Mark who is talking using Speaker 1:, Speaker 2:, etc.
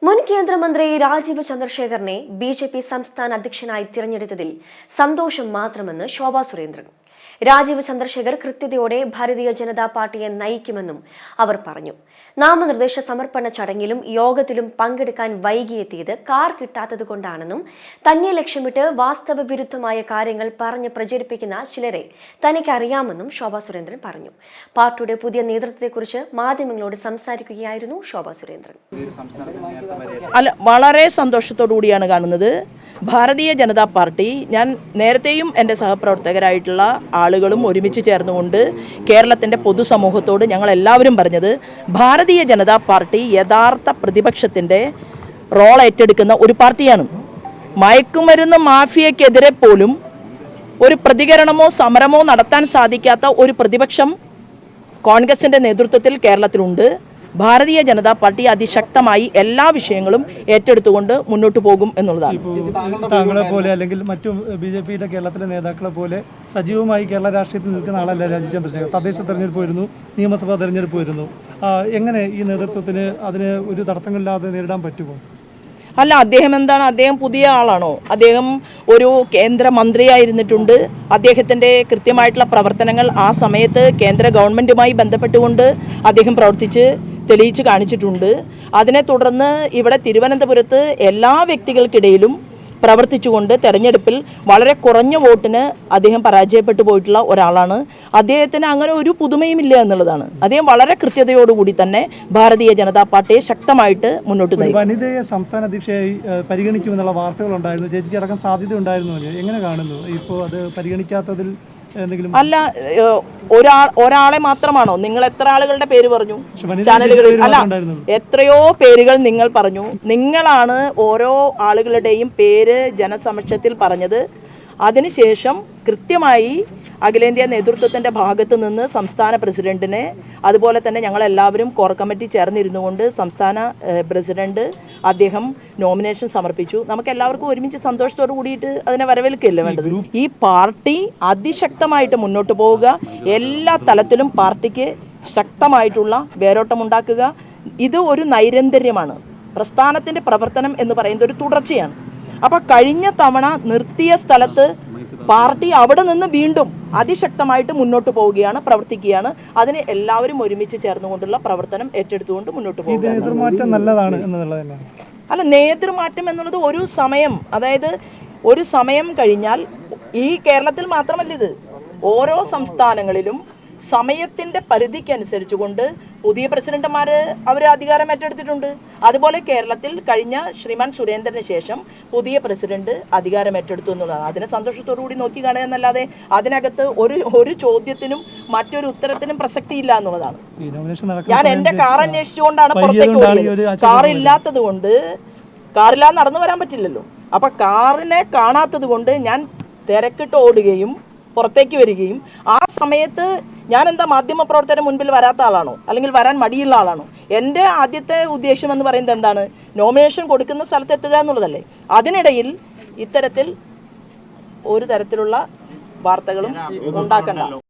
Speaker 1: മുൻ കേന്ദ്രമന്ത്രി രാജീവ് ചന്ദ്രശേഖറിനെ ബിജെപി സംസ്ഥാന അധ്യക്ഷനായി തിരഞ്ഞെടുത്തതിൽ സന്തോഷം മാത്രമെന്ന് ശോഭാ സുരേന്ദ്രൻ. രാജീവ് ചന്ദ്രശേഖർ കൃത്യതയോടെ ഭാരതീയ ജനതാ പാർട്ടിയെ നയിക്കുമെന്നും അവർ പറഞ്ഞു. നാമനിർദ്ദേശ സമർപ്പണ ചടങ്ങിലും യോഗത്തിലും പങ്കെടുക്കാൻ വൈകിയെത്തിയത് കാർ കിട്ടാത്തതുകൊണ്ടാണെന്നും തന്നെ ലക്ഷ്യമിട്ട് വാസ്തവ വിരുദ്ധമായ കാര്യങ്ങൾ പറഞ്ഞ് പ്രചരിപ്പിക്കുന്ന ചിലരെ തനിക്കറിയാമെന്നും ശോഭാ സുരേന്ദ്രൻ പറഞ്ഞു. പാർട്ടിയുടെ പുതിയ നേതൃത്വത്തെക്കുറിച്ച് മാധ്യമങ്ങളോട് സംസാരിക്കുകയായിരുന്നു ശോഭാ സുരേന്ദ്രൻ.
Speaker 2: വളരെ സന്തോഷത്തോടുകൂടിയാണ് കാണുന്നത്. ഭാരതീയ ജനതാ പാർട്ടി, ഞാൻ നേരത്തെയും എൻ്റെ സഹപ്രവർത്തകരായിട്ടുള്ള ആളുകളും ഒരുമിച്ച് ചേർന്നുകൊണ്ട് കേരളത്തിൻ്റെ പൊതുസമൂഹത്തോട് ഞങ്ങൾ എല്ലാവരും പറഞ്ഞത്, ഭാരതീയ ജനതാ പാർട്ടി യഥാർത്ഥ പ്രതിപക്ഷത്തിൻ്റെ റോൾ ഏറ്റെടുക്കുന്ന ഒരു പാർട്ടിയാണ്. മയക്കുമരുന്ന് മാഫിയക്കെതിരെ പോലും ഒരു പ്രതികരണമോ സമരമോ നടത്താൻ സാധിക്കാത്ത ഒരു പ്രതിപക്ഷം കോൺഗ്രസിൻ്റെ നേതൃത്വത്തിൽ കേരളത്തിലുണ്ട്. ഭാരതീയ ജനതാ പാർട്ടി അതിശക്തമായി എല്ലാ വിഷയങ്ങളും ഏറ്റെടുത്തുകൊണ്ട് മുന്നോട്ട് പോകും എന്നുള്ളതാണ്.
Speaker 3: താങ്കളെ പോലെ അല്ലെങ്കിൽ മറ്റു ബിജെപിയുടെ കേരളത്തിലെ നേതാക്കളെ പോലെ സജീവമായി കേരള രാഷ്ട്രീയത്തിൽ നിൽക്കുന്ന ആളല്ല രാജീവ് ചന്ദ്രശേഖർ. തദ്ദേശ തെരഞ്ഞെടുപ്പ് വരുന്നു, നിയമസഭാ തെരഞ്ഞെടുപ്പ് വരുന്നു. എങ്ങനെ ഈ നേതൃത്വത്തിന് അതിന് ഒരു തടസ്സങ്ങളില്ലാതെ നേരിടാൻ പറ്റുമോ?
Speaker 2: അല്ല, അദ്ദേഹം പുതിയ ആളാണോ? അദ്ദേഹം ഒരു കേന്ദ്രമന്ത്രിയായിരുന്നിട്ടുണ്ട്. അദ്ദേഹത്തിൻ്റെ കൃത്യമായിട്ടുള്ള പ്രവർത്തനങ്ങൾ ആ സമയത്ത് കേന്ദ്ര ഗവൺമെൻറ്റുമായി ബന്ധപ്പെട്ടുകൊണ്ട് അദ്ദേഹം പ്രവർത്തിച്ച് തെളിയിച്ച് കാണിച്ചിട്ടുണ്ട്. അതിനെ തുടർന്ന് ഇവിടെ തിരുവനന്തപുരത്ത് എല്ലാ വ്യക്തികൾക്കിടയിലും പ്രവർത്തിച്ചുകൊണ്ട് തെരഞ്ഞെടുപ്പിൽ വളരെ കുറഞ്ഞ വോട്ടിന് അദ്ദേഹം പരാജയപ്പെട്ടു പോയിട്ടുള്ള ഒരാളാണ്. അദ്ദേഹത്തിന് അങ്ങനെ ഒരു പുതുമയുമില്ല എന്നുള്ളതാണ്. അദ്ദേഹം വളരെ കൃത്യതയോടുകൂടി തന്നെ ഭാരതീയ ജനതാ പാർട്ടിയെ ശക്തമായിട്ട് മുന്നോട്ട് നയിക്കും.
Speaker 3: വനിതയെ സംസ്ഥാന അധ്യക്ഷയായി പരിഗണിക്കുമെന്നുള്ള വാർത്തകളുണ്ടായിരുന്നു. ചേച്ചിക്ക് അടക്കം സാധ്യത ഉണ്ടായിരുന്നു. എങ്ങനെ കാണുന്നു ഇപ്പോൾ അത് പരിഗണിക്കാത്തതിൽ?
Speaker 2: അല്ല, ഒരാളെ മാത്രമാണോ? നിങ്ങൾ എത്ര ആളുകളുടെ പേര് പറഞ്ഞു ചാനലുകളിൽ? അല്ല, എത്രയോ പേരുകൾ നിങ്ങൾ പറഞ്ഞു. നിങ്ങളാണ് ഓരോ ആളുകളുടെയും പേര് ജനസമക്ഷത്തിൽ പറഞ്ഞത്. അതിനുശേഷം കൃത്യമായി അഖിലേന്ത്യാ നേതൃത്വത്തിൻ്റെ ഭാഗത്ത് നിന്ന് സംസ്ഥാന പ്രസിഡന്റിനെ, അതുപോലെ തന്നെ ഞങ്ങളെല്ലാവരും കോർ കമ്മിറ്റി ചേർന്നിരുന്നു കൊണ്ട് സംസ്ഥാന പ്രസിഡന്റ് അദ്ദേഹം നോമിനേഷൻ സമർപ്പിച്ചു. നമുക്ക് എല്ലാവർക്കും ഒരുമിച്ച് സന്തോഷത്തോട് കൂടിയിട്ട് അതിനെ വരവേൽക്കുകയല്ലേ വേണ്ടത്. ഈ പാർട്ടി അതിശക്തമായിട്ട് മുന്നോട്ട് പോവുക, എല്ലാ തലത്തിലും പാർട്ടിക്ക് ശക്തമായിട്ടുള്ള വേരോട്ടമുണ്ടാക്കുക. ഇത് ഒരു നൈരന്തര്യമാണ്. പ്രസ്ഥാനത്തിൻ്റെ പ്രവർത്തനം എന്ന് പറയുന്നത് ഒരു തുടർച്ചയാണ്. അപ്പോൾ കഴിഞ്ഞ തവണ നിർത്തിയ സ്ഥലത്ത് പാർട്ടി അവിടെ നിന്ന് വീണ്ടും അതിശക്തമായിട്ട് മുന്നോട്ട് പോവുകയാണ്, പ്രവർത്തിക്കുകയാണ്. അതിന് എല്ലാവരും ഒരുമിച്ച് ചേർന്നുകൊണ്ടുള്ള പ്രവർത്തനം ഏറ്റെടുത്തുകൊണ്ട് മുന്നോട്ട് പോകുക. അല്ല, നേതൃമാറ്റം എന്നുള്ളത് ഒരു സമയം, അതായത് ഒരു സമയം കഴിഞ്ഞാൽ, ഈ കേരളത്തിൽ മാത്രമല്ല ഇത്, ഓരോ സംസ്ഥാനങ്ങളിലും സമയത്തിൻ്റെ പരിധിക്കനുസരിച്ചുകൊണ്ട് പുതിയ പ്രസിഡന്റുമാർ അവർ അധികാരം ഏറ്റെടുത്തിട്ടുണ്ട്. അതുപോലെ കേരളത്തിൽ കഴിഞ്ഞ ശ്രീമാൻ സുരേന്ദ്രന് ശേഷം പുതിയ പ്രസിഡന്റ് അധികാരം ഏറ്റെടുത്തു എന്നുള്ളതാണ്. അതിനെ സന്തോഷത്തോടു കൂടി നോക്കി കാണുക എന്നല്ലാതെ അതിനകത്ത് ഒരു ചോദ്യത്തിനും മറ്റൊരു ഉത്തരത്തിനും പ്രസക്തിയില്ല എന്നുള്ളതാണ്. ഞാൻ എൻ്റെ കാർ അന്വേഷിച്ചുകൊണ്ടാണ് പുറത്തേക്ക് ഓടിയത്. കാറില്ലാത്തത് കൊണ്ട്, കാറില്ലാതെ നടന്നു വരാൻ പറ്റില്ലല്ലോ. അപ്പം കാറിനെ കാണാത്തത് കൊണ്ട് ഞാൻ തിരക്കിട്ട് ഓടുകയും പുറത്തേക്ക് വരികയും, ആ സമയത്ത് ഞാൻ എന്താ മാധ്യമപ്രവർത്തകരുടെ മുൻപിൽ വരാത്ത ആളാണോ, അല്ലെങ്കിൽ വരാൻ മടിയുള്ള ആളാണോ? എൻ്റെ ആദ്യത്തെ ഉദ്ദേശം എന്ന് പറയുന്നത് എന്താണ്? നോമിനേഷൻ കൊടുക്കുന്ന സ്ഥലത്ത് എത്തുക എന്നുള്ളതല്ലേ. അതിനിടയിൽ ഇത്തരത്തിൽ ഒരു തരത്തിലുള്ള വാർത്തകളും ഉണ്ടാക്കണ്ട.